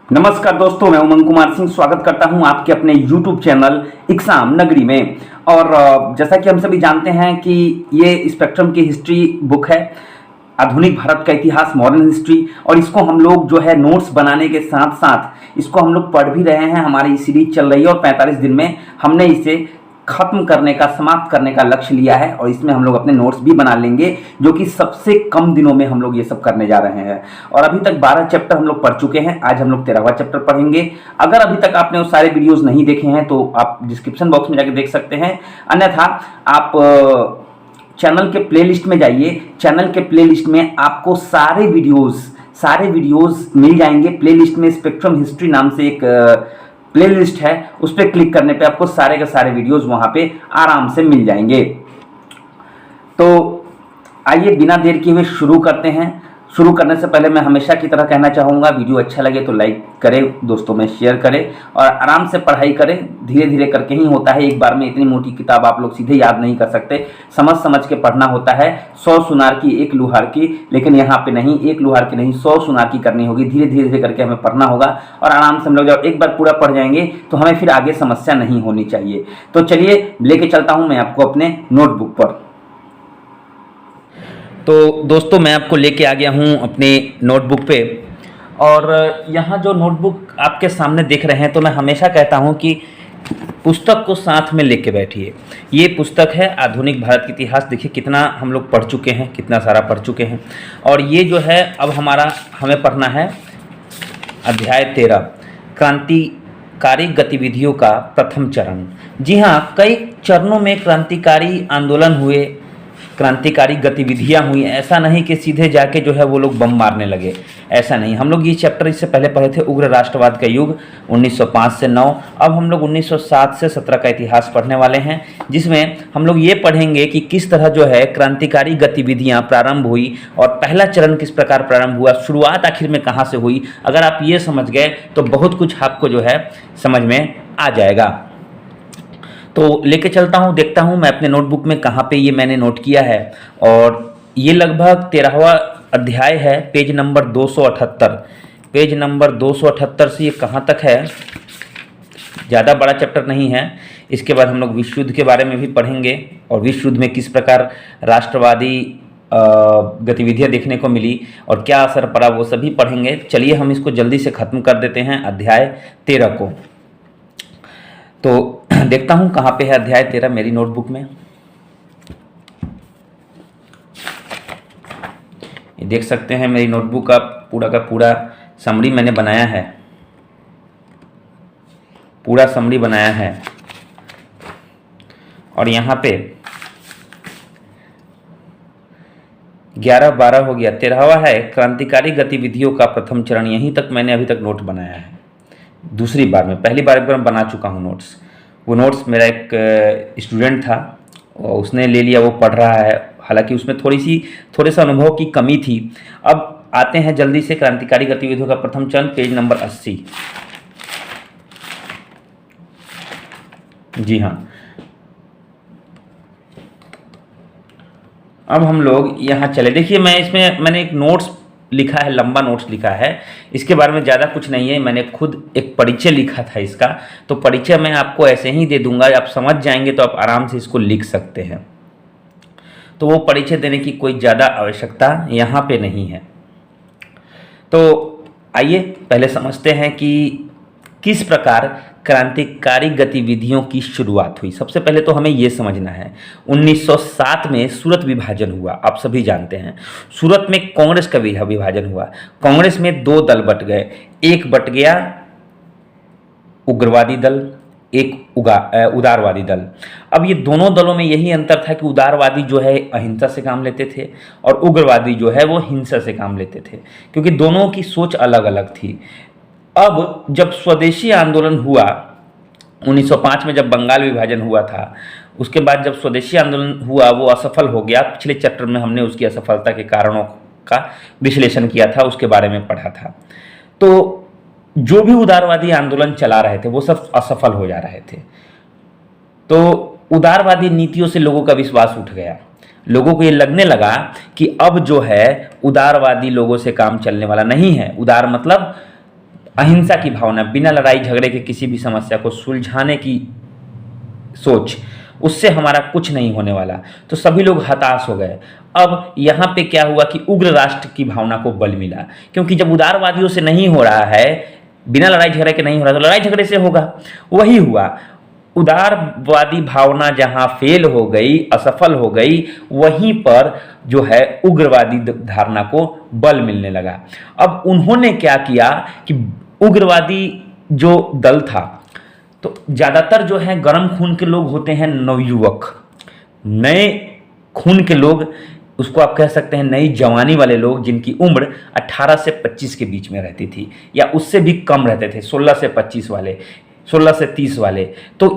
नमस्कार दोस्तों, मैं उमंग कुमार सिंह स्वागत करता हूं आपके अपने YouTube चैनल एग्जाम नगरी में। और जैसा कि हम सभी जानते हैं कि ये स्पेक्ट्रम की हिस्ट्री बुक है, आधुनिक भारत का इतिहास, मॉडर्न हिस्ट्री। और इसको हम लोग जो है नोट्स बनाने के साथ साथ इसको हम लोग पढ़ भी रहे हैं। हमारी सीरीज चल रही है और 45 दिन में हमने इसे खत्म करने का, समाप्त करने का लक्ष्य लिया है। और इसमें हम लोग अपने नोट्स भी बना लेंगे, जो कि सबसे कम दिनों में हम लोग ये सब करने जा रहे हैं। और अभी तक 12 चैप्टर हम लोग पढ़ चुके हैं। आज हम लोग 13वां चैप्टर पढ़ेंगे। अगर अभी तक आपने वो सारे वीडियोस नहीं देखे हैं तो आप डिस्क्रिप्शन बॉक्स में जाकर देख सकते हैं, अन्यथा आप चैनल के प्लेलिस्ट में जाइए। चैनल के प्लेलिस्ट में आपको सारे वीडियोस मिल जाएंगे। प्लेलिस्ट में स्पेक्ट्रम हिस्ट्री नाम से एक प्लेलिस्ट है, उस पर क्लिक करने पे आपको सारे के सारे वीडियोस वहां पे आराम से मिल जाएंगे। तो आइए बिना देर किए हुए शुरू करते हैं। शुरू करने से पहले मैं हमेशा की तरह कहना चाहूँगा, वीडियो अच्छा लगे तो लाइक करें, दोस्तों में शेयर करें और आराम से पढ़ाई करें। धीरे धीरे करके ही होता है, एक बार में इतनी मोटी किताब आप लोग सीधे याद नहीं कर सकते। समझ समझ के पढ़ना होता है। 100 सुनार की एक लुहार की, लेकिन यहाँ पे नहीं, एक लुहार की नहीं, 100 सुनार की करनी होगी। धीरे धीरे धीरे करके हमें पढ़ना होगा और आराम से हम लोग जब एक बार पूरा पढ़ जाएंगे तो हमें फिर आगे समस्या नहीं होनी चाहिए। तो चलिए लेके चलता हूँ मैं आपको अपने नोटबुक पर। तो दोस्तों, मैं आपको लेके आ गया हूँ अपने नोटबुक पे। और यहाँ जो नोटबुक आपके सामने देख रहे हैं, तो मैं हमेशा कहता हूँ कि पुस्तक को साथ में लेके बैठिए। ये पुस्तक है आधुनिक भारत का इतिहास। देखिए कितना हम लोग पढ़ चुके हैं, कितना सारा पढ़ चुके हैं। और ये जो है अब हमें पढ़ना है अध्याय 13, क्रांतिकारी गतिविधियों का प्रथम चरण। जी हाँ, कई चरणों में क्रांतिकारी आंदोलन हुए, क्रांतिकारी गतिविधियां हुई। ऐसा नहीं कि सीधे जाके जो है वो लोग बम मारने लगे, ऐसा नहीं। हम लोग ये चैप्टर इससे पहले पढ़े थे, उग्र राष्ट्रवाद का युग 1905 से 9। अब हम लोग 1907 से 17 का इतिहास पढ़ने वाले हैं, जिसमें हम लोग ये पढ़ेंगे कि किस तरह जो है क्रांतिकारी गतिविधियां प्रारंभ हुई और पहला चरण किस प्रकार प्रारंभ हुआ, शुरुआत आखिर में कहाँ से हुई। अगर आप ये समझ गए तो बहुत कुछ आपको जो है समझ में आ जाएगा। तो लेके चलता हूँ, देखता हूँ मैं अपने नोटबुक में कहाँ पे ये मैंने नोट किया है। और ये लगभग 13वां अध्याय है, पेज नंबर 278। पेज नंबर 278 से ये कहाँ तक है, ज़्यादा बड़ा चैप्टर नहीं है। इसके बाद हम लोग विश्व युद्ध के बारे में भी पढ़ेंगे और विश्व युद्ध में किस प्रकार राष्ट्रवादी गतिविधियाँ देखने को मिली और क्या असर पड़ा, वो सभी पढ़ेंगे। चलिए हम इसको जल्दी से ख़त्म कर देते हैं, अध्याय 13 को। तो देखता हूं कहां पे है अध्याय 13 मेरी नोटबुक में। ये देख सकते हैं मेरी नोटबुक का पूरा समरी मैंने बनाया है, पूरा समरी बनाया है। और यहां पे 11-12 हो गया, 13वां है क्रांतिकारी गतिविधियों का प्रथम चरण। यहीं तक मैंने अभी तक नोट बनाया है दूसरी बार में। पहली बार मैं बना चुका हूँ नोट्स। वो नोट्स मेरा एक स्टूडेंट था और उसने ले लिया, वो पढ़ रहा है। हालांकि उसमें थोड़े सा अनुभव की कमी थी। अब आते हैं जल्दी से क्रांतिकारी गतिविधियों का प्रथम चरण, पेज नंबर 80। जी हाँ, अब हम लोग यहाँ चले। देखिए मैंने एक नोट्स लिखा है, लंबा नोट्स लिखा है। इसके बारे में ज़्यादा कुछ नहीं है, मैंने खुद एक परिचय लिखा था इसका। तो परिचय मैं आपको ऐसे ही दे दूंगा, आप समझ जाएंगे तो आप आराम से इसको लिख सकते हैं। तो वो परिचय देने की कोई ज़्यादा आवश्यकता यहाँ पे नहीं है। तो आइए पहले समझते हैं कि किस प्रकार क्रांतिकारी गतिविधियों की शुरुआत हुई। सबसे पहले तो हमें यह समझना है 1907 में सूरत विभाजन हुआ। आप सभी जानते हैं सूरत में कांग्रेस का विभाजन हुआ। कांग्रेस में दो दल बट गए, एक बट गया उग्रवादी दल, एक उदारवादी दल। अब ये दोनों दलों में यही अंतर था कि उदारवादी जो है अहिंसा से काम लेते थे और उग्रवादी जो है वो हिंसा से काम लेते थे, क्योंकि दोनों की सोच अलग अलग थी। अब जब स्वदेशी आंदोलन हुआ 1905 में, जब बंगाल विभाजन हुआ था, उसके बाद जब स्वदेशी आंदोलन हुआ वो असफल हो गया। पिछले चैप्टर में हमने उसकी असफलता के कारणों का विश्लेषण किया था, उसके बारे में पढ़ा था। तो जो भी उदारवादी आंदोलन चला रहे थे वो सब असफल हो जा रहे थे। तो उदारवादी नीतियों से लोगों का विश्वास उठ गया। लोगों को ये लगने लगा कि अब जो है उदारवादी लोगों से काम चलने वाला नहीं है। उदार मतलब अहिंसा की भावना, बिना लड़ाई झगड़े के किसी भी समस्या को सुलझाने की सोच, उससे हमारा कुछ नहीं होने वाला। तो सभी लोग हताश हो गए। अब यहाँ पे क्या हुआ कि उग्र राष्ट्र की भावना को बल मिला, क्योंकि जब उदारवादियों से नहीं हो रहा है, बिना लड़ाई झगड़े के नहीं हो रहा, तो लड़ाई झगड़े से होगा। वही हुआ, उदारवादी भावना जहाँ फेल हो गई, असफल हो गई, वहीं पर जो है उग्रवादी धारणा को बल मिलने लगा। अब उन्होंने क्या किया कि उग्रवादी जो दल था, तो ज़्यादातर जो है गर्म खून के लोग होते हैं, नवयुवक, नए खून के लोग, उसको आप कह सकते हैं नई जवानी वाले लोग, जिनकी उम्र 18 से 25 के बीच में रहती थी या उससे भी कम रहते थे, 16 से 25 वाले, 16 से 30 वाले। तो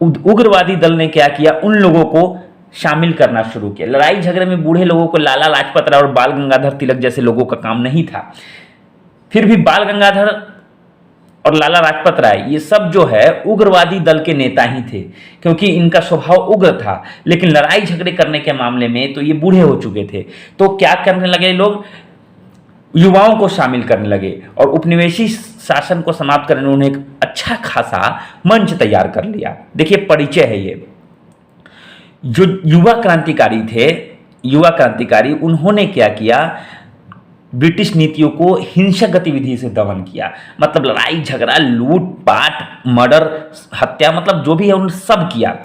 उग्रवादी दल ने क्या किया, उन लोगों को शामिल करना शुरू किया। लड़ाई झगड़े में बूढ़े लोगों को लाला लाजपत राय और बाल गंगाधर तिलक जैसे लोगों का काम नहीं था। फिर भी बाल गंगाधर और लाला लाजपत राय ये सब जो है उग्रवादी दल के नेता ही थे, क्योंकि इनका स्वभाव उग्र था। लेकिन लड़ाई झगड़े करने के मामले में तो ये बूढ़े हो चुके थे। तो क्या करने लगे लोग, युवाओं को शामिल करने लगे और उपनिवेशी शासन को समाप्त करने में उन्हें एक अच्छा खासा मंच तैयार कर लिया। देखिए परिचय है ये, जो युवा क्रांतिकारी थे, युवा क्रांतिकारी, उन्होंने क्या किया, ब्रिटिश नीतियों को हिंसक गतिविधि से दमन किया। मतलब लड़ाई झगड़ा, लूटपाट, मर्डर, हत्या, मतलब जो भी है उन सब किया।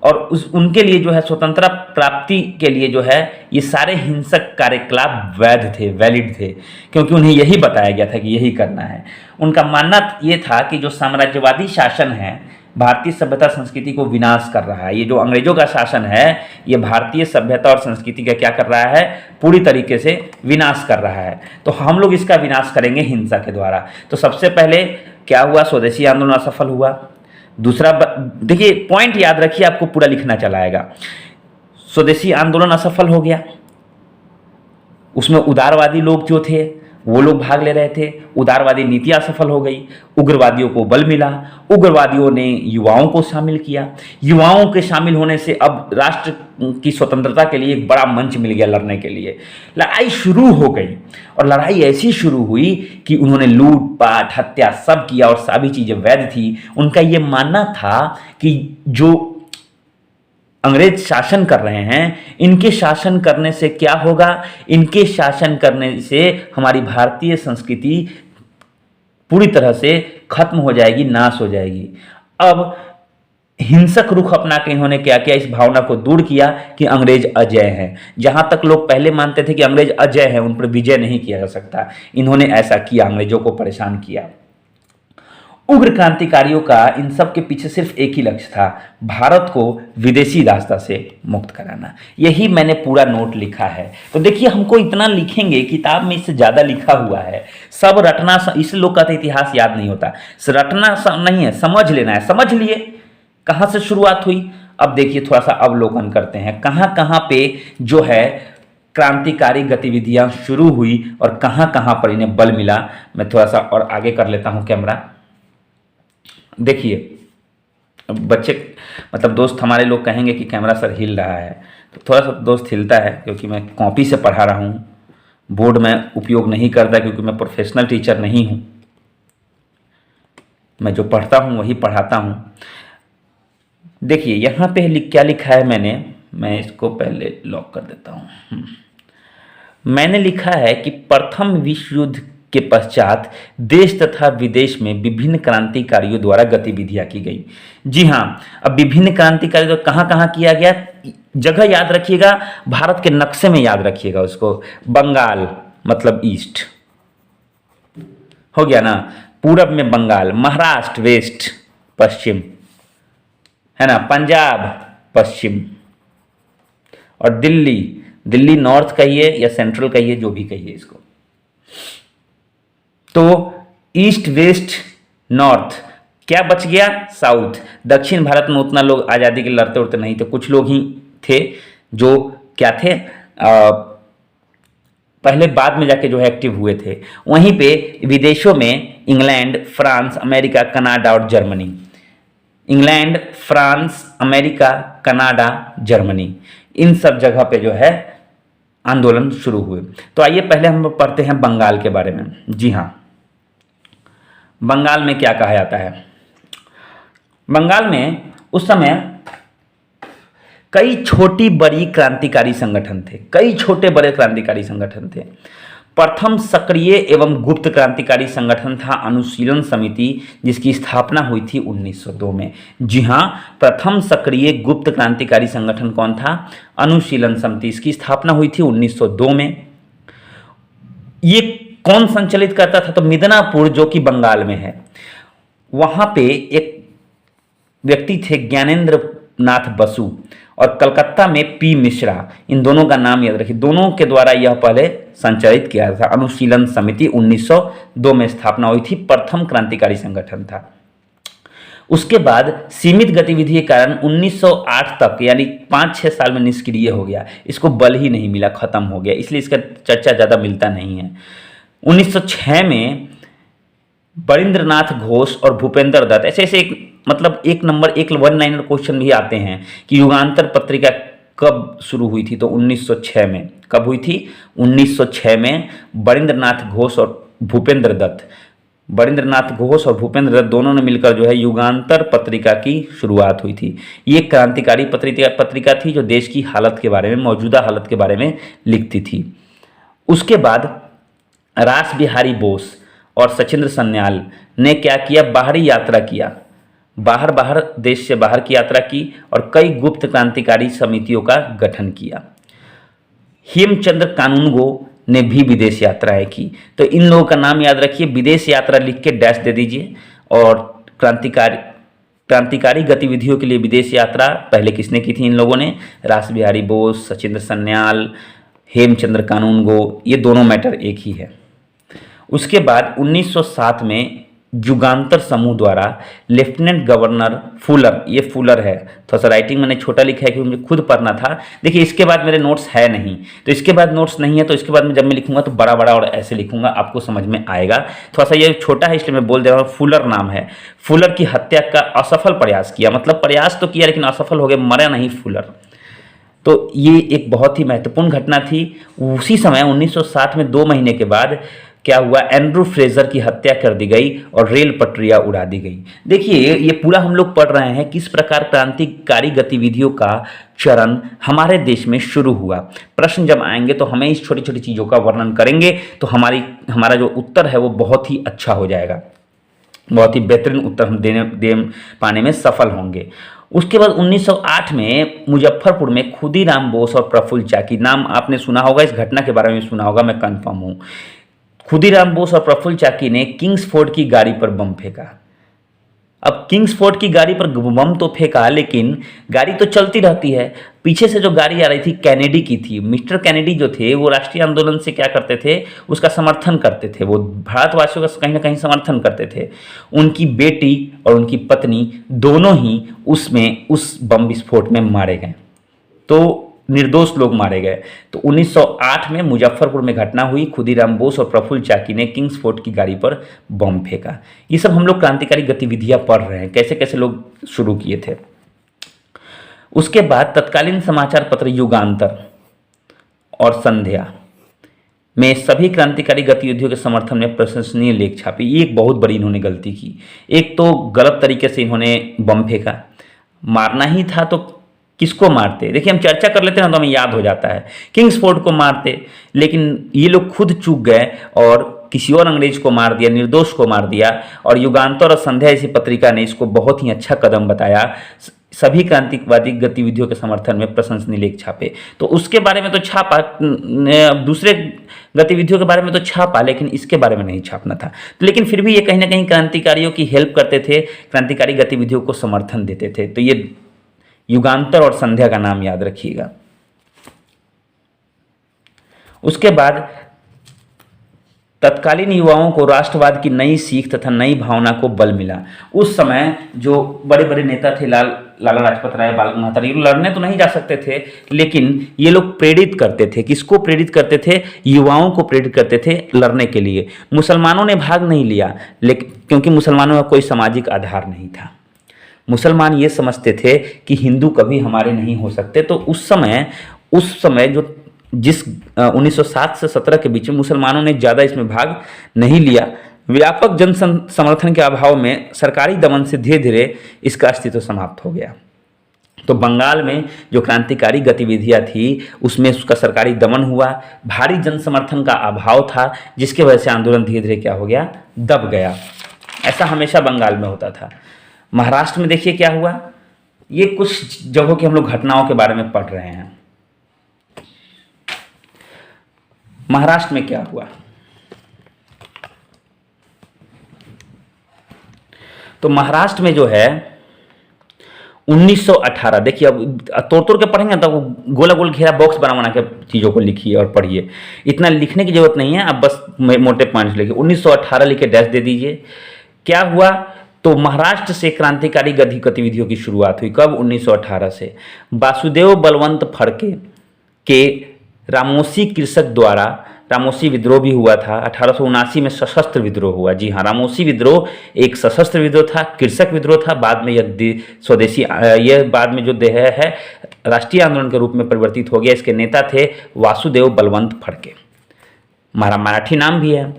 और उनके लिए जो है स्वतंत्रता प्राप्ति के लिए जो है ये सारे हिंसक कार्यकलाप वैध थे, वैलिड थे, क्योंकि उन्हें यही बताया गया था कि यही करना है। उनका मानना ये था कि जो साम्राज्यवादी शासन है भारतीय सभ्यता संस्कृति को विनाश कर रहा है। ये जो अंग्रेजों का शासन है ये भारतीय सभ्यता और संस्कृति का क्या कर रहा है, पूरी तरीके से विनाश कर रहा है। तो हम लोग इसका विनाश करेंगे हिंसा के द्वारा। तो सबसे पहले क्या हुआ, स्वदेशी आंदोलन असफल हुआ। दूसरा, देखिए पॉइंट याद रखिए, आपको पूरा लिखना चला आएगा। स्वदेशी आंदोलन असफल हो गया, उसमें उदारवादी लोग जो थे वो लोग भाग ले रहे थे, उदारवादी नीतियां सफल हो गई, उग्रवादियों को बल मिला, उग्रवादियों ने युवाओं को शामिल किया। युवाओं के शामिल होने से अब राष्ट्र की स्वतंत्रता के लिए एक बड़ा मंच मिल गया लड़ने के लिए। लड़ाई शुरू हो गई और लड़ाई ऐसी शुरू हुई कि उन्होंने लूटपाट, हत्या सब किया और सभी चीजें वैध थी। उनका ये मानना था कि जो अंग्रेज शासन कर रहे हैं, इनके शासन करने से क्या होगा, इनके शासन करने से हमारी भारतीय संस्कृति पूरी तरह से खत्म हो जाएगी, नाश हो जाएगी। अब हिंसक रुख अपना के इन्होंने क्या किया, इस भावना को दूर किया कि अंग्रेज अजय हैं। जहां तक लोग पहले मानते थे कि अंग्रेज अजय हैं, उन पर विजय नहीं किया जा सकता, इन्होंने ऐसा किया, अंग्रेजों को परेशान किया। उग्र क्रांतिकारियों का इन सब के पीछे सिर्फ एक ही लक्ष्य था, भारत को विदेशी रास्ता से मुक्त कराना। यही मैंने पूरा नोट लिखा है। तो देखिए हमको इतना लिखेंगे, किताब में इससे ज़्यादा लिखा हुआ है। सब रटना, इस लोग का तो इतिहास याद नहीं होता, रटना नहीं है, समझ लेना है। समझ लिए कहाँ से शुरुआत हुई। अब देखिए थोड़ा सा अवलोकन करते हैं, कहाँ कहाँ पे जो है क्रांतिकारी गतिविधियाँ शुरू हुई और कहाँ कहाँ पर इन्हें बल मिला। मैं थोड़ा सा और आगे कर लेता हूँ कैमरा। देखिए बच्चे, मतलब दोस्त हमारे लोग कहेंगे कि कैमरा सर हिल रहा है, तो थोड़ा सा दोस्त हिलता है क्योंकि मैं कॉपी से पढ़ा रहा हूँ, बोर्ड में उपयोग नहीं करता क्योंकि मैं प्रोफेशनल टीचर नहीं हूँ। मैं जो पढ़ता हूँ वही पढ़ाता हूँ। देखिए यहाँ पे क्या लिखा है मैं इसको पहले लॉक कर देता हूँ। मैंने लिखा है कि प्रथम विश्व युद्ध के पश्चात देश तथा विदेश में विभिन्न क्रांतिकारियों द्वारा गतिविधियां की गई। जी हाँ, अब विभिन्न क्रांतिकारियों द्वारा कहाँ कहाँ किया गया, जगह याद रखिएगा, भारत के नक्शे में याद रखिएगा उसको। बंगाल मतलब ईस्ट हो गया ना, पूरब में बंगाल, महाराष्ट्र वेस्ट पश्चिम है ना, पंजाब पश्चिम, और दिल्ली नॉर्थ कहिए या सेंट्रल कहिए, जो भी कहिए इसको। तो ईस्ट वेस्ट नॉर्थ, क्या बच गया, साउथ। दक्षिण भारत में उतना लोग आज़ादी के लड़ते उड़ते नहीं थे, कुछ लोग ही थे जो क्या थे, पहले बाद में जाके जो है एक्टिव हुए थे। वहीं पे विदेशों में इंग्लैंड, फ्रांस, अमेरिका, कनाडा और Germany. England, France, America, Canada, Germany, इन सब जगह पे जो है आंदोलन शुरू हुए। तो आइए पहले हम पढ़ते हैं बंगाल के बारे में। जी हाँ, बंगाल में क्या कहा जाता है। बंगाल में उस समय कई छोटी बड़ी क्रांतिकारी संगठन थे, कई छोटे बड़े क्रांतिकारी संगठन थे। प्रथम सक्रिय एवं गुप्त क्रांतिकारी संगठन था अनुशीलन समिति, जिसकी स्थापना हुई थी 1902 में। जी हाँ, प्रथम सक्रिय गुप्त क्रांतिकारी संगठन कौन था? अनुशीलन समिति। इसकी स्थापना हुई थी 1902 में। ये कौन संचालित करता था? तो मिदनापुर, जो कि बंगाल में है, वहां पे एक व्यक्ति थे ज्ञानेंद्र नाथ बसु, और कलकत्ता में पी मिश्रा। इन दोनों का नाम याद रखिए, दोनों के द्वारा यह पहले संचालित किया था। अनुशीलन समिति 1902 में स्थापना हुई थी, प्रथम क्रांतिकारी संगठन था। उसके बाद सीमित गतिविधि के कारण 1908 तक, यानी 5-6 साल में निष्क्रिय हो गया। इसको बल ही नहीं मिला, खत्म हो गया, इसलिए इसका चर्चा ज़्यादा मिलता नहीं है। 1906 में बरिंद्रनाथ घोष और भूपेंद्र दत्त, ऐसे ऐसे एक नंबर, एक 1 लाइनर क्वेश्चन भी आते हैं कि युगांतर पत्रिका कब शुरू हुई थी? तो 1906 में। कब हुई थी? 1906 में बरिंद्रनाथ घोष और भूपेंद्र दत्त, बरिंद्रनाथ घोष और भूपेंद्र दत्त दोनों ने मिलकर जो है युगांतर पत्रिका की शुरुआत हुई थी। ये क्रांतिकारी पत्रिका थी जो देश की हालत के बारे में, मौजूदा हालत के बारे में लिखती थी। उसके बाद रास बिहारी बोस और सचिंद्र सन्याल ने क्या किया? बाहरी यात्रा किया, बाहर देश से बाहर की यात्रा की और कई गुप्त क्रांतिकारी समितियों का गठन किया। हेमचंद्र कानूनगो ने भी विदेश यात्राएं की। तो इन लोगों का नाम याद रखिए, विदेश यात्रा लिख के डैश दे दीजिए। और क्रांतिकारी गतिविधियों के लिए विदेश यात्रा पहले किसने की थी? इन लोगों ने, रास बिहारी बोस, सचिंद्र सन्याल, हेमचंद्र कानूनगो, ये दोनों मैटर एक ही है। उसके बाद 1907 में युगांतर समूह द्वारा लेफ्टिनेंट गवर्नर फुलर, ये फुलर है, थोड़ा सा राइटिंग मैंने छोटा लिखा है क्योंकि मुझे खुद पढ़ना था। देखिए इसके बाद मेरे नोट्स है नहीं, तो इसके बाद नोट्स नहीं है, तो इसके बाद में जब मैं लिखूंगा तो बड़ा बड़ा और ऐसे लिखूंगा, आपको समझ में आएगा। थोड़ा सा ये छोटा है इसलिए मैं बोल दे रहा हूँ। फुलर नाम है। फुलर की हत्या का असफल प्रयास किया, मतलब प्रयास तो किया लेकिन असफल हो गए, मरा नहीं फुलर। तो ये एक बहुत ही महत्वपूर्ण घटना थी। उसी समय 1907 में 2 महीने के बाद क्या हुआ? एंड्रू फ्रेजर की हत्या कर दी गई और रेल पटरियां उड़ा दी गई। देखिए ये पूरा हम लोग पढ़ रहे हैं किस प्रकार क्रांतिकारी गतिविधियों का चरण हमारे देश में शुरू हुआ। प्रश्न जब आएंगे तो हमें इस छोटी छोटी चीज़ों का वर्णन करेंगे तो हमारा जो उत्तर है वो बहुत ही अच्छा हो जाएगा, बहुत ही बेहतरीन उत्तर हम दे पाने में सफल होंगे। उसके बाद 1908 में मुजफ्फरपुर में खुदीराम बोस और प्रफुल्ल चाकी, नाम आपने सुना होगा, इस घटना के बारे में सुना होगा, मैं कंफर्म हूँ। खुदीराम बोस और प्रफुल्ल चाकी ने किंग्सफोर्ड की गाड़ी पर बम फेंका। अब किंग्सफोर्ड की गाड़ी पर बम तो फेंका लेकिन गाड़ी तो चलती रहती है। पीछे से जो गाड़ी आ रही थी कैनेडी की थी। मिस्टर कैनेडी जो थे वो राष्ट्रीय आंदोलन से क्या करते थे? उसका समर्थन करते थे, वो भारतवासियों का कहीं ना कहीं समर्थन करते थे। उनकी बेटी और उनकी पत्नी दोनों ही उसमें उस बम विस्फोट में मारे गए, तो निर्दोष लोग मारे गए। तो 1908 में मुजफ्फरपुर में घटना हुई। खुदीराम बोस और प्रफुल्ल चाकी ने किंग्सफोर्ड की गाड़ी पर बम फेंका। ये सब हम लोग क्रांतिकारी गतिविधियां पढ़ रहे हैं, कैसे कैसे लोग शुरू किए थे। उसके बाद तत्कालीन समाचार पत्र युगांतर और संध्या में सभी क्रांतिकारी गतिविधियों के समर्थन में प्रशंसनीय लेख छापे। ये एक बहुत बड़ी इन्होंने गलती की। एक तो गलत तरीके से इन्होंने बम फेंका, मारना ही था तो किसको मारते? देखिए हम चर्चा कर लेते हैं तो हमें याद हो जाता है, किंग्सफोर्ड को मारते, लेकिन ये लोग खुद चूक गए और किसी और अंग्रेज को मार दिया, निर्दोष को मार दिया। और युगांतर और संध्या इसी पत्रिका ने इसको बहुत ही अच्छा कदम बताया। सभी क्रांतिवादी गतिविधियों के समर्थन में प्रशंसनीय लेख छापे। तो उसके बारे में तो छापा, दूसरे गतिविधियों के बारे में तो छापा, लेकिन इसके बारे में नहीं छापना था। लेकिन फिर भी ये कहीं ना कहीं क्रांतिकारियों की हेल्प करते थे, क्रांतिकारी गतिविधियों को समर्थन देते थे। तो ये युगांतर और संध्या का नाम याद रखिएगा। उसके बाद तत्कालीन युवाओं को राष्ट्रवाद की नई सीख तथा नई भावना को बल मिला। उस समय जो बड़े बड़े नेता थे, लाला लाजपत राय, बाल गंगाधर तिलक, ये लड़ने तो नहीं जा सकते थे, लेकिन ये लोग प्रेरित करते थे। किसको प्रेरित करते थे? युवाओं को प्रेरित करते थे लड़ने के लिए। मुसलमानों ने भाग नहीं लिया, लेकिन क्योंकि मुसलमानों का कोई सामाजिक आधार नहीं था। मुसलमान ये समझते थे कि हिंदू कभी हमारे नहीं हो सकते। तो उस समय जो जिस 1907 से 17 के बीच में मुसलमानों ने ज़्यादा इसमें भाग नहीं लिया। व्यापक जन समर्थन के अभाव में सरकारी दमन से धीरे धीरे इसका अस्तित्व समाप्त हो गया। तो बंगाल में जो क्रांतिकारी गतिविधियां थी उसमें उसका सरकारी दमन हुआ, भारी जन समर्थन का अभाव था, जिसकी वजह से आंदोलन धीरे धीरे क्या हो गया, दब गया। ऐसा हमेशा बंगाल में होता था। महाराष्ट्र में देखिए क्या हुआ, ये कुछ जगहों की हम लोग घटनाओं के बारे में पढ़ रहे हैं। महाराष्ट्र में क्या हुआ, तो महाराष्ट्र में जो है 1918, देखिए अब तोड़ तोड़ के पढ़ेंगे तो गोला गोल घेरा बॉक्स बना के चीज़ों को लिखिए और पढ़िए, इतना लिखने की जरूरत नहीं है, अब बस मोटे पॉइंट्स लिखिए। 1918 लिखे डैश दे दीजिए। क्या हुआ, तो महाराष्ट्र से क्रांतिकारी गतिविधियों की शुरुआत हुई। कब, 1918 से। वासुदेव बलवंत फड़के के रामोसी कृषक द्वारा रामोसी विद्रोह भी हुआ था। 1879 में सशस्त्र विद्रोह हुआ। जी हाँ, रामोसी विद्रोह एक सशस्त्र विद्रोह था, कृषक विद्रोह था। बाद में यह स्वदेशी, यह बाद में जो देह है राष्ट्रीय आंदोलन के रूप में परिवर्तित हो गया। इसके नेता थे वासुदेव बलवंत फड़के, मराठी नाम भी है।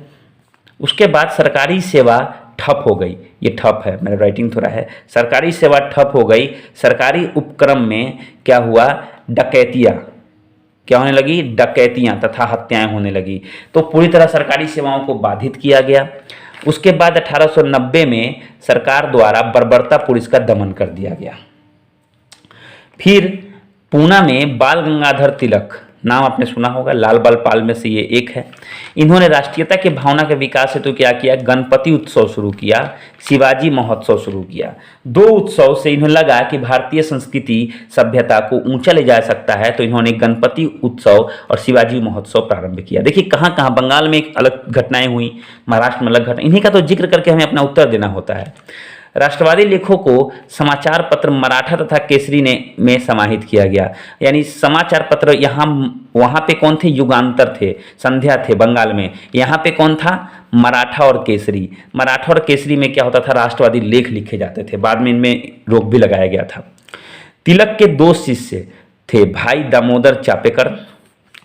उसके बाद सरकारी सेवा ठप हो गई। ये ठप है, मेरा राइटिंग थोड़ा है। सरकारी सेवा ठप हो गई। सरकारी उपक्रम में क्या हुआ, डकैतियाँ क्या होने लगी, डकैतियाँ तथा हत्याएं होने लगी। तो पूरी तरह सरकारी सेवाओं को बाधित किया गया। उसके बाद 1890 में सरकार द्वारा बर्बरतापुर इसका दमन कर दिया गया। फिर पूना में बाल गंगाधर तिलक, नाम आपने सुना होगा, लाल बाल पाल में से ये एक है। इन्होंने राष्ट्रीयता के भावना के विकास हेतु क्या किया, गणपति उत्सव शुरू किया, शिवाजी महोत्सव शुरू किया। दो उत्सव से इन्हें लगा कि भारतीय संस्कृति सभ्यता को ऊंचा ले जा सकता है, तो इन्होंने गणपति उत्सव और शिवाजी महोत्सव प्रारंभ किया। देखिए कहाँ कहाँ, बंगाल में एक अलग घटनाएं हुई, महाराष्ट्र में अलग घटना, इन्हीं का तो जिक्र करके हमें अपना उत्तर देना होता है। राष्ट्रवादी लेखों को समाचार पत्र मराठा तथा केसरी में समाहित किया गया। यानी समाचार पत्र वहाँ पे कौन थे, युगांतर थे, संध्या थे बंगाल में। यहाँ पे कौन था, मराठा और केसरी। मराठा और केसरी में क्या होता था, राष्ट्रवादी लेख लिखे जाते थे। बाद में इनमें रोक भी लगाया गया था। तिलक के दो शिष्य थे, भाई दामोदर चापेकर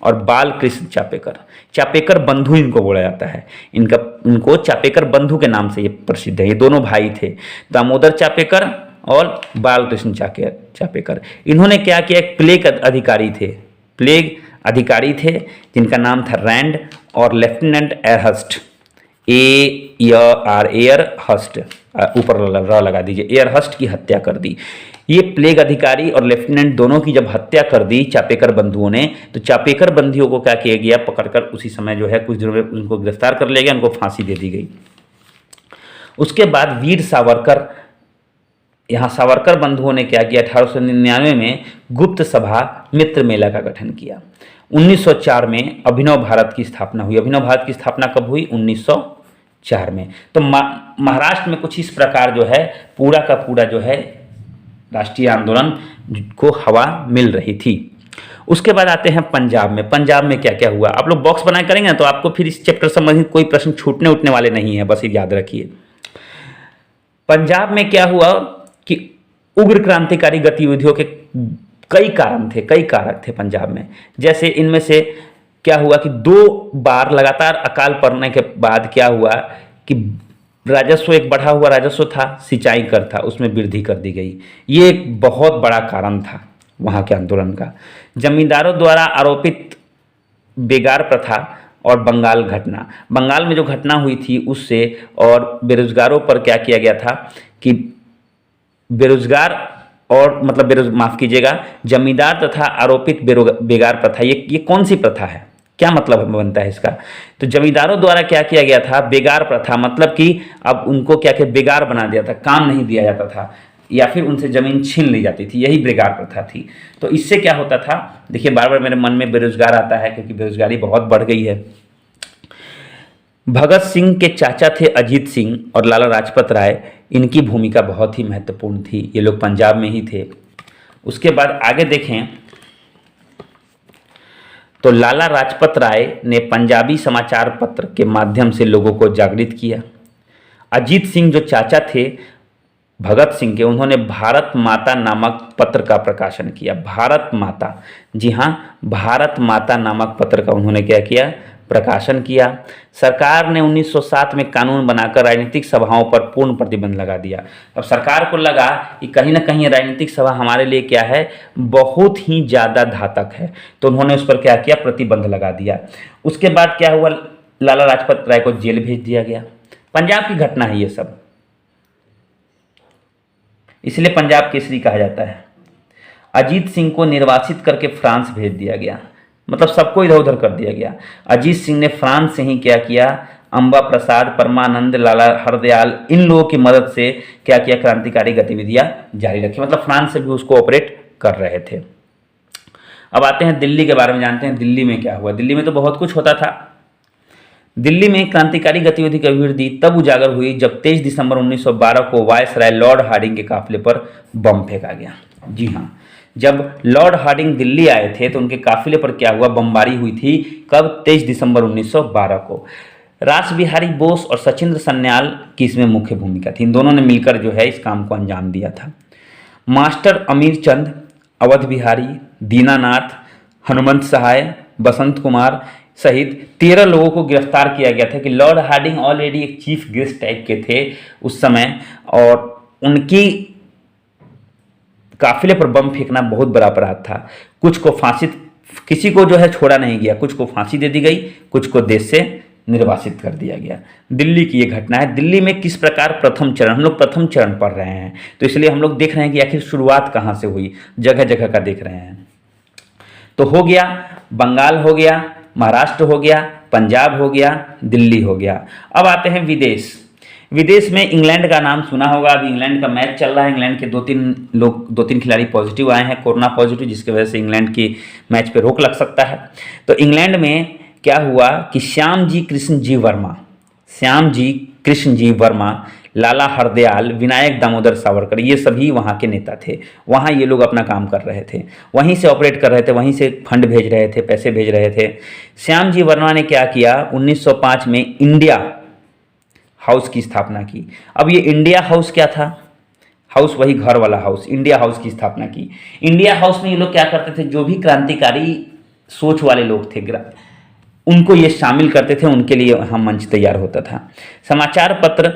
और बाल कृष्ण चापेकर। चापेकर बंधु इनको बोला जाता है। इनको चापेकर बंधु के नाम से ये प्रसिद्ध है। ये दोनों भाई थे, दामोदर चापेकर और बाल कृष्ण चापेकर। इन्होंने क्या किया, एक प्लेग अधिकारी थे जिनका नाम था रैंड और लेफ्टिनेंट एयरहस्ट, एयरहस्ट, ऊपर र लगा दीजिए, एयरहस्ट की हत्या कर दी। ये प्लेग अधिकारी और लेफ्टिनेंट दोनों की जब हत्या कर दी चापेकर बंधुओं ने, तो चापेकर बंधुओं को क्या किया गया, पकड़कर उसी समय जो है कुछ दिनों में उनको गिरफ्तार कर लिया गया, उनको फांसी दे दी गई। उसके बाद वीर सावरकर, यहाँ सावरकर बंधुओं ने क्या किया, 1899 में गुप्त सभा मित्र मेला का गठन किया। 1904 में अभिनव भारत की स्थापना हुई। अभिनव भारत की स्थापना कब हुई, 1904 में। तो महाराष्ट्र में कुछ इस प्रकार जो है पूरा का पूरा जो है राष्ट्रीय आंदोलन को हवा मिल रही थी। उसके बाद आते हैं पंजाब में। पंजाब में क्या क्या हुआ, आप लोग बॉक्स बनाए करेंगे ना, तो आपको फिर इस चैप्टर संबंधित कोई प्रश्न छूटने उठने वाले नहीं है, बस ये याद रखिए। पंजाब में क्या हुआ कि उग्र क्रांतिकारी गतिविधियों के कई कारक थे पंजाब में। जैसे इनमें से क्या हुआ कि 2 बार लगातार अकाल पड़ने के बाद क्या हुआ कि राजस्व, एक बढ़ा हुआ राजस्व था, सिंचाई कर था, उसमें वृद्धि कर दी गई। ये एक बहुत बड़ा कारण था वहाँ के आंदोलन का। जमींदारों द्वारा आरोपित बेगार प्रथा और बंगाल में जो घटना हुई थी उससे, और बेरोजगारों पर क्या किया गया था कि बेरोजगार और माफ कीजिएगा, जमींदार तथा आरोपित बेगार प्रथा, ये कौन सी प्रथा है, क्या मतलब बनता है इसका। तो जमींदारों द्वारा क्या किया गया था, बेगार प्रथा, मतलब कि अब उनको क्या क्या बेगार बना दिया था, काम नहीं दिया जाता था या फिर उनसे जमीन छीन ली जाती थी, यही बेगार प्रथा थी। तो इससे क्या होता था, देखिए बार बार मेरे मन में बेरोजगार आता है क्योंकि बेरोजगारी बहुत बढ़ गई है। भगत सिंह के चाचा थे अजीत सिंह और लाला लाजपत राय, इनकी भूमिका बहुत ही महत्वपूर्ण थी। ये लोग पंजाब में ही थे। उसके बाद आगे देखें तो लाला लाजपत राय ने पंजाबी समाचार पत्र के माध्यम से लोगों को जागृत किया। अजीत सिंह जो चाचा थे भगत सिंह के, उन्होंने भारत माता नामक पत्र का प्रकाशन किया। भारत माता, जी हाँ, भारत माता नामक पत्र का उन्होंने क्या किया, प्रकाशन किया। सरकार ने 1907 में कानून बनाकर राजनीतिक सभाओं पर पूर्ण प्रतिबंध लगा दिया। अब सरकार को लगा कि कहीं ना कहीं राजनीतिक सभा हमारे लिए क्या है, बहुत ही ज़्यादा घातक है, तो उन्होंने उस पर क्या किया, प्रतिबंध लगा दिया। उसके बाद क्या हुआ, लाला लाजपत राय को जेल भेज दिया गया। पंजाब की घटना है ये सब, इसलिए पंजाब केसरी कहा जाता है। अजीत सिंह को निर्वासित करके फ्रांस भेज दिया गया, मतलब सबको इधर उधर कर दिया गया। अजीत सिंह ने फ्रांस से ही क्या किया, अंबा प्रसाद, परमानंद, लाला हरदयाल, इन लोगों की मदद से क्या किया, क्रांतिकारी गतिविधियां जारी रखी, मतलब फ्रांस से भी उसको ऑपरेट कर रहे थे। अब आते हैं दिल्ली के बारे में, जानते हैं दिल्ली में क्या हुआ। दिल्ली में तो बहुत कुछ होता था। दिल्ली में क्रांतिकारी गतिविधि की अभिवृद्धि तब उजागर हुई जब 23 दिसंबर 1912 को वायसराय लॉर्ड हार्डिंग के काफिले पर बम फेंका गया। जी हाँ, जब लॉर्ड हार्डिंग दिल्ली आए थे तो उनके काफिले पर क्या हुआ, बमबारी हुई थी। कब, 23 दिसंबर 1912 को। रास बिहारी बोस और सचिंद्र सन्याल की इसमें मुख्य भूमिका थी। इन दोनों ने मिलकर जो है इस काम को अंजाम दिया था। मास्टर अमीर चंद, अवध बिहारी, दीनानाथ, हनुमंत सहाय, बसंत कुमार सहित 13 लोगों को गिरफ्तार किया गया था कि लॉर्ड हार्डिंग ऑलरेडी एक चीफ गेस्ट टाइप के थे उस समय, और उनकी काफिले पर बम फेंकना बहुत बड़ा अपराध था। कुछ को फांसी, किसी को जो है छोड़ा नहीं गया, कुछ को फांसी दे दी गई, कुछ को देश से निर्वासित कर दिया गया। दिल्ली की ये घटना है। दिल्ली में किस प्रकार प्रथम चरण, हम लोग प्रथम चरण पढ़ रहे हैं तो इसलिए हम लोग देख रहे हैं कि आखिर शुरुआत कहाँ से हुई, जगह जगह का देख रहे हैं। तो हो गया, बंगाल हो गया, महाराष्ट्र हो गया, पंजाब हो गया, दिल्ली हो गया। अब आते हैं विदेश। विदेश में इंग्लैंड का नाम सुना होगा। अभी इंग्लैंड का मैच चल रहा है। इंग्लैंड के दो तीन खिलाड़ी पॉजिटिव आए हैं, कोरोना पॉजिटिव, जिसकी वजह से इंग्लैंड की मैच पे रोक लग सकता है। तो इंग्लैंड में क्या हुआ कि श्याम जी कृष्ण जी वर्मा, लाला हरदयाल, विनायक दामोदर सावरकर, ये सभी वहाँ के नेता थे। वहाँ ये लोग अपना काम कर रहे थे, वहीं से ऑपरेट कर रहे थे, वहीं से फंड भेज रहे थे, पैसे भेज रहे थे। श्याम जी वर्मा ने क्या किया, 1905 में इंडिया हाउस की स्थापना की। अब ये इंडिया हाउस क्या था, हाउस वही घर वाला हाउस, इंडिया हाउस की स्थापना की। इंडिया हाउस में ये लोग क्या करते थे, जो भी क्रांतिकारी सोच वाले लोग थे उनको ये शामिल करते थे, उनके लिए यहाँ मंच तैयार होता था। समाचार पत्र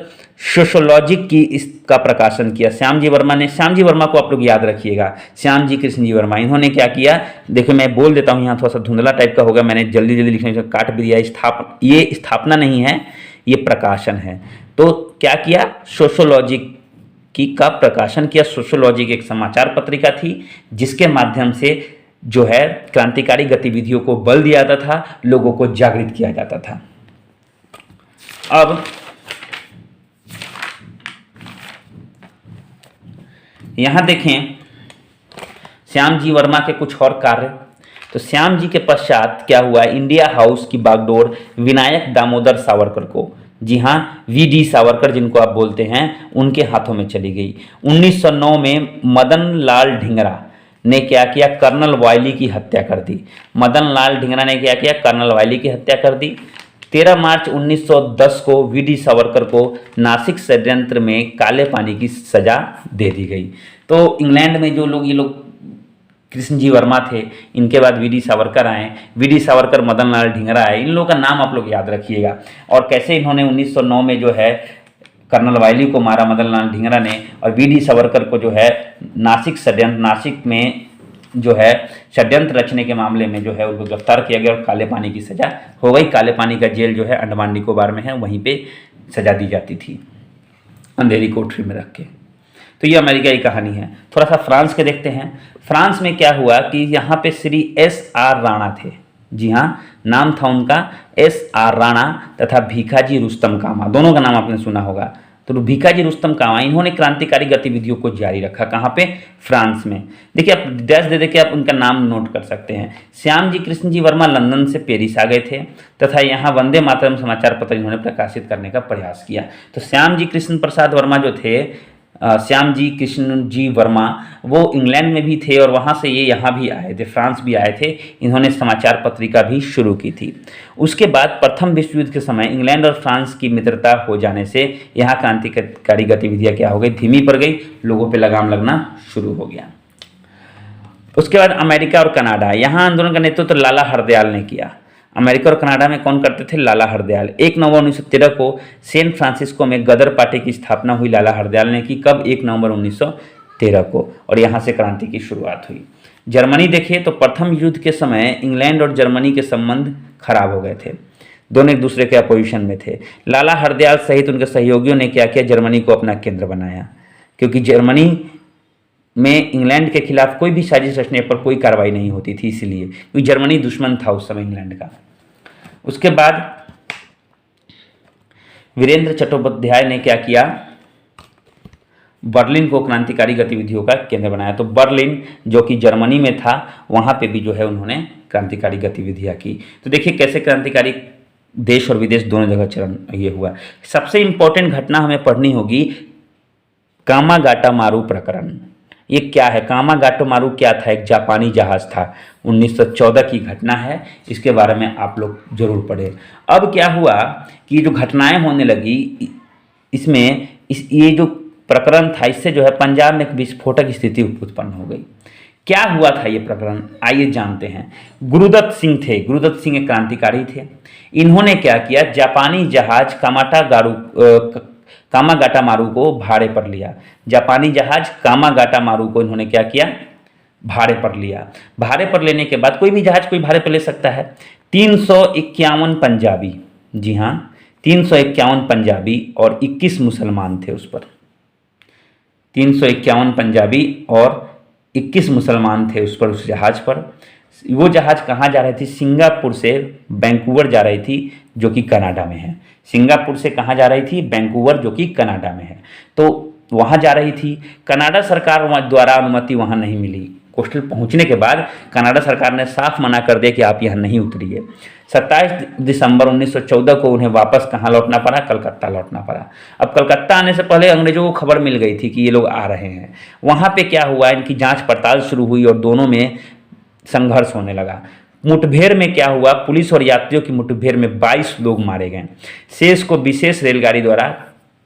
सोशोलॉजिक की इसका प्रकाशन किया श्याम जी वर्मा ने। श्याम जी वर्मा को आप लोग याद रखिएगा, श्याम जी कृष्ण जी वर्मा, इन्होंने क्या किया, देखिए मैं बोल देता हूँ, यहाँ थोड़ा सा धुंधला टाइप का होगा, मैंने जल्दी जल्दी लिखने से काट भी दिया। ये स्थापना नहीं है, ये प्रकाशन है। तो क्या किया, सोशोलॉजिक की का प्रकाशन किया। सोशोलॉजिक एक समाचार पत्रिका थी जिसके माध्यम से जो है क्रांतिकारी गतिविधियों को बल दिया जाता था, लोगों को जागृत किया जाता था। अब यहां देखें श्याम जी वर्मा के कुछ और कार्य। तो श्याम जी के पश्चात क्या हुआ, इंडिया हाउस की बागडोर विनायक दामोदर सावरकर को, जी हाँ वीडी सावरकर जिनको आप बोलते हैं, उनके हाथों में चली गई। 1909 में मदन लाल ढींगरा ने क्या किया, कर्नल वायली की हत्या कर दी। मदन लाल ढींगरा ने क्या किया, कर्नल वायली की हत्या कर दी। 13 मार्च 1910 को वीडी सावरकर को नासिक षड्यंत्र में काले पानी की सजा दे दी गई। तो इंग्लैंड में जो लोग, ये लोग कृष्ण जी वर्मा थे, इनके बाद वीडी सावरकर आए, वीडी सावरकर, मदन लाल ढींगरा आए, इन लोगों का नाम आप लोग याद रखिएगा। और कैसे इन्होंने 1909 में जो है कर्नल वायली को मारा मदन लाल ढींगरा ने, और वीडी सावरकर को जो है नासिक में जो है षड्यंत्र रचने के मामले में जो है उनको गिरफ्तार किया गया और काले पानी की सजा हो गई। काले पानी का जेल जो है अंडमान निकोबार में है, वहीं पे सजा दी जाती थी अंधेरी कोठरी में रख के। तो ये अमेरिका की कहानी है। थोड़ा सा फ्रांस के देखते हैं। फ्रांस में क्या हुआ कि यहाँ पे श्री S.R. राणा थे, जी हाँ नाम था उनका S.R. राणा, तथा भीखाजी रुस्तम कामा, दोनों का नाम आपने सुना होगा। तो भीखाजी रुस्तम कामा, इन्होंने क्रांतिकारी गतिविधियों को जारी रखा। कहाँ पे, फ्रांस में। देखिए आप डैश दे के आप उनका नाम नोट कर सकते हैं। श्याम जी कृष्ण जी वर्मा लंदन से पेरिस आ गए थे तथा यहाँ वंदे मातरम समाचार पत्र इन्होंने प्रकाशित करने का प्रयास किया। तो श्याम जी कृष्ण प्रसाद वर्मा जो थे, श्याम जी कृष्ण जी वर्मा, वो इंग्लैंड में भी थे और वहाँ से ये यहाँ भी आए थे, फ्रांस भी आए थे। इन्होंने समाचार पत्रिका भी शुरू की थी। उसके बाद प्रथम विश्व युद्ध के समय इंग्लैंड और फ्रांस की मित्रता हो जाने से यहाँ क्रांतिकारी गतिविधियाँ क्या हो गई, धीमी पड़ गई, लोगों पे लगाम लगना शुरू हो गया। उसके बाद अमेरिका और कनाडा, यहाँ आंदोलन का नेतृत्व तो लाला हरदयाल ने किया। अमेरिका और कनाडा में कौन करते थे? लाला हरदयाल। 1 नवंबर 1913 को सैन फ्रांसिस्को में गदर पार्टी की स्थापना हुई लाला हरदयाल ने की। कब? 1 नवंबर 1913 को, और यहाँ से क्रांति की शुरुआत हुई। जर्मनी देखिए तो प्रथम युद्ध के समय इंग्लैंड और जर्मनी के संबंध खराब हो गए थे, दोनों एक दूसरे के अपोजिशन में थे। लाला हरदयाल सहित उनके सहयोगियों ने क्या किया? जर्मनी को अपना केंद्र बनाया, क्योंकि जर्मनी में इंग्लैंड के खिलाफ कोई भी साजिश रचने पर कोई कार्रवाई नहीं होती थी, इसलिए, क्योंकि जर्मनी दुश्मन था उस समय इंग्लैंड का। उसके बाद वीरेंद्र चट्टोपाध्याय ने क्या किया? बर्लिन को क्रांतिकारी गतिविधियों का केंद्र बनाया। तो बर्लिन जो कि जर्मनी में था, वहाँ पे भी जो है उन्होंने क्रांतिकारी गतिविधियाँ की। तो देखिए कैसे क्रांतिकारी देश और विदेश दोनों जगह चरण ये हुआ। सबसे इम्पोर्टेंट घटना हमें पढ़नी होगी कामागाटामारू प्रकरण। ये क्या है? कामागाटामारू क्या था? एक जापानी जहाज था, 1914 की घटना है, इसके बारे में आप लोग जरूर पढ़ें। अब क्या हुआ कि जो घटनाएं होने लगी इसमें ये जो प्रकरण था, इससे जो है पंजाब में एक विस्फोटक स्थिति उत्पन्न हो गई। क्या हुआ था ये प्रकरण? आइए जानते हैं। गुरुदत्त सिंह थे, गुरुदत्त सिंह एक क्रांतिकारी थे। इन्होंने क्या किया? जापानी जहाज कामागाटामारू को भाड़े पर लिया। जापानी जहाज कामागाटामारू को इन्होंने क्या किया? भाड़े पर लिया। भाड़े पर लेने के बाद, कोई भी जहाज कोई भाड़े पर ले सकता है। 351 पंजाबी, जी हाँ 351 पंजाबी और 21 मुसलमान थे उस पर। 351 पंजाबी और 21 मुसलमान थे उस पर, उस जहाज पर। वो जहाज कहाँ जा रही थी? सिंगापुर से वैंकूवर जा रही थी, जो कि कनाडा में है। सिंगापुर से कहाँ जा रही थी? वैंकूवर, जो कि कनाडा में है। तो वहाँ जा रही थी। कनाडा सरकार द्वारा अनुमति वहाँ नहीं मिली। कोस्टल पहुँचने के बाद कनाडा सरकार ने साफ मना कर दिया कि आप यहाँ नहीं उतरिए। 27 दिसंबर 1914 को उन्हें वापस कहाँ लौटना पड़ा? कलकत्ता लौटना पड़ा। अब कलकत्ता आने से पहले अंग्रेजों को खबर मिल गई थी कि ये लोग आ रहे हैं। वहाँ पे क्या हुआ? इनकी जांच पड़ताल शुरू हुई और दोनों में संघर्ष होने लगा। मुठभेड़ में क्या हुआ? पुलिस और यात्रियों की मुठभेड़ में 22 लोग मारे गए। शेष को विशेष रेलगाड़ी द्वारा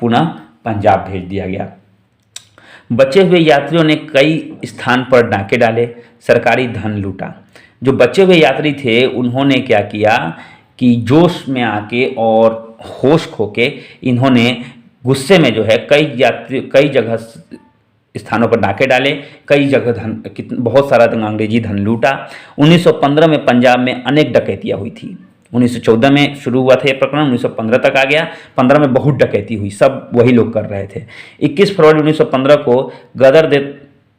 पुनः पंजाब भेज दिया गया। बचे हुए यात्रियों ने कई स्थान पर डाके डाले, सरकारी धन लूटा। जो बचे हुए यात्री थे उन्होंने क्या किया कि जोश में आके और होश खो के इन्होंने गुस्से में जो है कई जगह स्थानों पर डाके डाले, कई जगह बहुत सारा अंग्रेजी धन लूटा। 1915 में पंजाब में अनेक डकैतियाँ हुई थी। 1914 में शुरू हुआ था ये प्रकरण, 1915 तक आ गया। 15 में बहुत डकैती हुई, सब वही लोग कर रहे थे। 21 फरवरी 1915 को गदर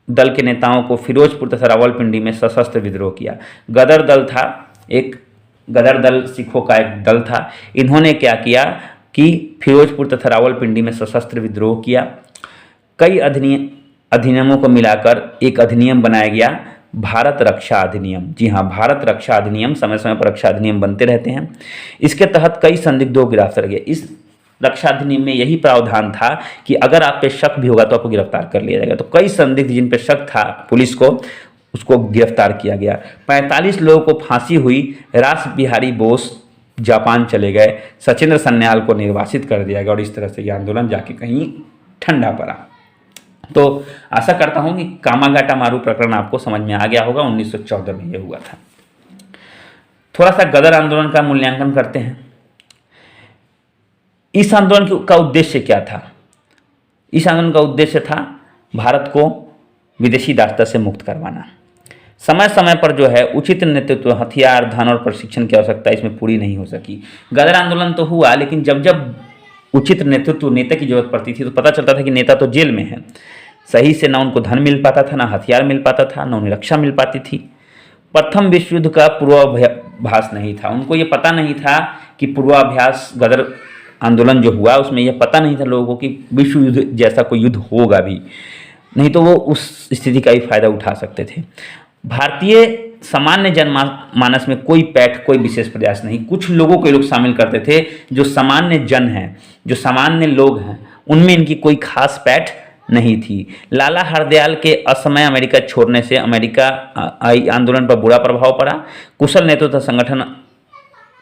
दल के नेताओं को फिरोजपुर तथा रावलपिंडी में सशस्त्र विद्रोह किया। गदर दल सिखों का एक दल था। इन्होंने क्या किया कि फिरोजपुर तथा रावलपिंडी में सशस्त्र विद्रोह किया। कई अधिनियमों को मिलाकर एक अधिनियम बनाया गया, भारत रक्षा अधिनियम। जी हाँ, भारत रक्षा अधिनियम। समय समय पर रक्षा अधिनियम बनते रहते हैं। इसके तहत कई संदिग्धों को गिरफ्तार किया। इस रक्षा अधिनियम में यही प्रावधान था कि अगर आप पे शक भी होगा तो आपको गिरफ्तार कर लिया जाएगा। तो कई संदिग्ध जिन पे शक था पुलिस को, उसको गिरफ्तार किया गया। 45 लोगों को फांसी हुई। रास बिहारी बोस जापान चले गए। सचिंद्र सन्याल को निर्वासित कर दिया गया और इस तरह से यह आंदोलन जाके कहीं ठंडा पड़ा। तो आशा करता हूं कि कामागाटामारू प्रकरण आपको समझ में आ गया होगा। 1914 में यह हुआ था। थोड़ा सा गदर आंदोलन का मूल्यांकन करते हैं। इस आंदोलन का उद्देश्य क्या था? इस आंदोलन का उद्देश्य था भारत को विदेशी दासता से मुक्त करवाना। समय समय पर जो है उचित नेतृत्व, हथियार, धन और प्रशिक्षण की आवश्यकता इसमें पूरी नहीं हो सकी। गदर आंदोलन तो हुआ, लेकिन जब जब उचित नेतृत्व, नेता की जरूरत पड़ती थी तो पता चलता था कि नेता तो जेल में है। सही से ना उनको धन मिल पाता था, ना हथियार मिल पाता था, ना उन्हें रक्षा मिल पाती थी। प्रथम विश्व युद्ध का पूर्वाभास नहीं था। उनको ये पता नहीं था कि पूर्वाभास गदर आंदोलन जो हुआ उसमें यह पता नहीं था लोगों को कि विश्व युद्ध जैसा कोई युद्ध होगा भी, नहीं तो वो उस स्थिति का ही फायदा उठा सकते थे। भारतीय सामान्य जनमानस में कोई पैठ, कोई विशेष प्रयास नहीं। कुछ लोगों को लोग शामिल करते थे जो सामान्य जन हैं, जो सामान्य लोग हैं, उनमें इनकी कोई खास पैठ नहीं थी। लाला हरदयाल के असमय अमेरिका छोड़ने से अमेरिका आंदोलन पर बुरा प्रभाव पड़ा। कुशल नेतृत्व संगठन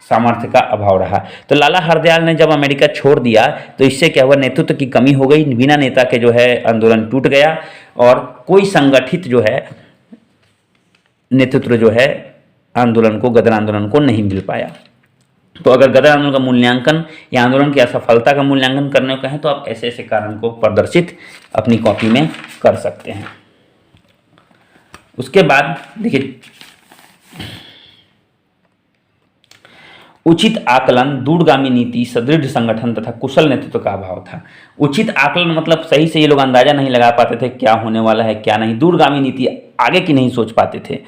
सामर्थ्य का अभाव रहा। तो लाला हरदयाल ने जब अमेरिका छोड़ दिया तो इससे क्या हुआ? नेतृत्व की कमी हो गई। बिना नेता के जो है आंदोलन टूट गया और कोई संगठित जो है नेतृत्व जो है आंदोलन को, गदर आंदोलन को नहीं मिल पाया। तो अगर गदर आंदोलन का मूल्यांकन या आंदोलन की असफलता का मूल्यांकन करने को कहें तो आप ऐसे ऐसे कारण को प्रदर्शित अपनी कॉपी में कर सकते हैं। उसके बाद देखिए, उचित आकलन, दूरगामी नीति, सदृढ़ संगठन तथा कुशल नेतृत्व का अभाव था। उचित आकलन मतलब सही से ये लोग अंदाजा नहीं लगा पाते थे क्या होने वाला है क्या नहीं। दूरगामी नीति, आगे की नहीं सोच पाते थे।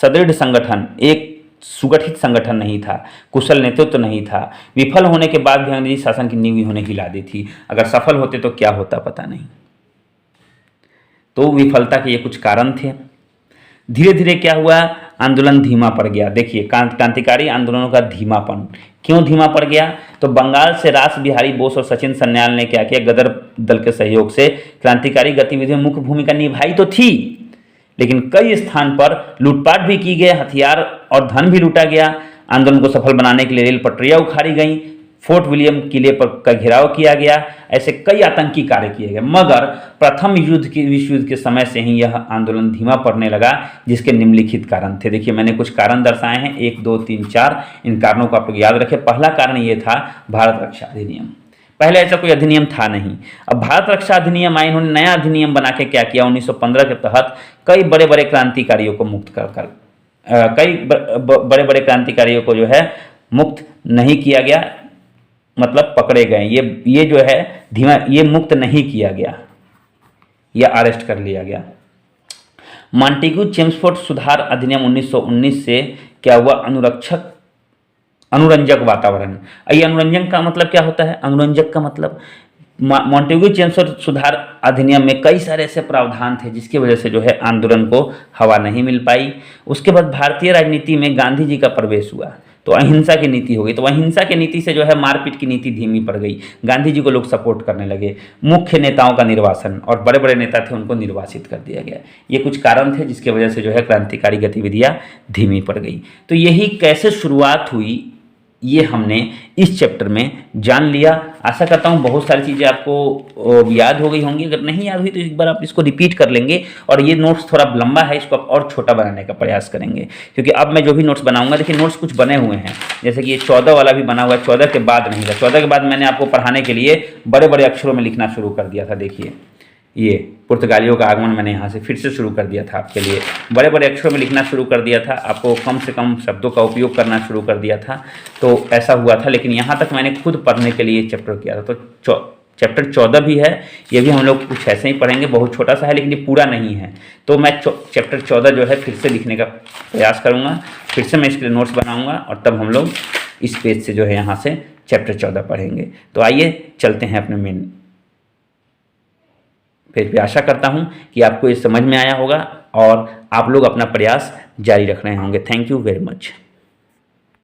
सदृढ़ संगठन, एक सुगठित संगठन नहीं था। कुशल नेतृत्व नहीं था। विफल होने के बाद भी अंग्रेजी शासन की नींव इन्होंने हिला दी थी। अगर सफल होते तो क्या होता पता नहीं। तो विफलता के ये कुछ कारण थे। धीरे धीरे क्या हुआ, आंदोलन धीमा पड़ गया। देखिए, क्रांतिकारी आंदोलनों का धीमापन। क्यों धीमा पड़ गया? तो बंगाल से रास बिहारी बोस और सचिन सन्याल ने क्या किया, गदर दल के सहयोग से क्रांतिकारी गतिविधियों में मुख्य भूमिका निभाई तो थी, लेकिन कई स्थान पर लूटपाट भी की गई, हथियार और धन भी लूटा गया। आंदोलन को सफल बनाने के लिए रेल पटरियां उखाड़ी गई, फोर्ट विलियम किले पर का घेराव किया गया, ऐसे कई आतंकी कार्य किए गए। मगर प्रथम विश्व युद्ध के समय से ही यह आंदोलन धीमा पड़ने लगा, जिसके निम्नलिखित कारण थे। देखिए, मैंने कुछ कारण दर्शाए हैं, 1 2 3 4। इन कारणों को आप लोग याद रखें। पहला कारण ये था भारत रक्षा अधिनियम। पहले ऐसा कोई अधिनियम था नहीं। अब भारत रक्षा अधिनियम आए, इन्होंने नया अधिनियम बना के क्या किया, 1915 के तहत कई बड़े बड़े क्रांतिकारियों को मुक्त कर कई बड़े बड़े क्रांतिकारियों को जो है मुक्त नहीं किया गया, मतलब पकड़े गए। ये जो है धीमा, ये मुक्त नहीं किया गया या अरेस्ट कर लिया गया। मॉन्टेग्यू चेम्सफोर्ड सुधार अधिनियम 1919 से क्या हुआ, अनुरंजक वातावरण। ये अनुरंजन का मतलब क्या होता है, अनुरंजक का मतलब मॉन्टेग्यू चेम्सफोर्ड सुधार अधिनियम में कई सारे ऐसे प्रावधान थे जिसकी वजह से जो है आंदोलन को हवा नहीं मिल पाई। उसके बाद भारतीय राजनीति में गांधी जी का प्रवेश हुआ तो अहिंसा की नीति हो गई। तो अहिंसा की नीति से जो है मारपीट की नीति धीमी पड़ गई। गांधी जी को लोग सपोर्ट करने लगे। मुख्य नेताओं का निर्वासन, और बड़े बड़े नेता थे उनको निर्वासित कर दिया गया। ये कुछ कारण थे जिसकी वजह से जो है क्रांतिकारी गतिविधियां धीमी पड़ गई। तो यही कैसे शुरुआत हुई ये हमने इस चैप्टर में जान लिया। आशा करता हूँ बहुत सारी चीज़ें आपको याद हो गई होंगी। अगर नहीं याद हुई तो एक बार आप इसको रिपीट कर लेंगे। और ये नोट्स थोड़ा लंबा है, इसको आप और छोटा बनाने का प्रयास करेंगे, क्योंकि अब मैं जो भी नोट्स बनाऊंगा, देखिए नोट्स कुछ बने हुए हैं, जैसे कि ये 14 वाला भी बना हुआ है। 14 के बाद नहीं था। 14 के बाद मैंने आपको पढ़ाने के लिए बड़े बड़े अक्षरों में लिखना शुरू कर दिया था। देखिए, ये पुर्तगालियों का आगमन मैंने यहाँ से फिर से शुरू कर दिया था आपके लिए। बड़े बड़े अक्षरों में लिखना शुरू कर दिया था, आपको कम से कम शब्दों का उपयोग करना शुरू कर दिया था। तो ऐसा हुआ था, लेकिन यहाँ तक मैंने खुद पढ़ने के लिए चैप्टर किया था। तो चैप्टर 14 भी है, ये भी हम लोग कुछ ऐसे ही पढ़ेंगे। बहुत छोटा सा है लेकिन ये पूरा नहीं है। तो मैं चैप्टर 14 जो है फिर से लिखने का प्रयास करूँगा, फिर से मैं इसके लिए नोट्स बनाऊँगा और तब हम लोग इस पेज से जो है यहाँ से चैप्टर 14 पढ़ेंगे। तो आइए चलते हैं अपने मेन। फिर भी आशा करता हूँ कि आपको ये समझ में आया होगा और आप लोग अपना प्रयास जारी रख रहे होंगे। Thank you very much.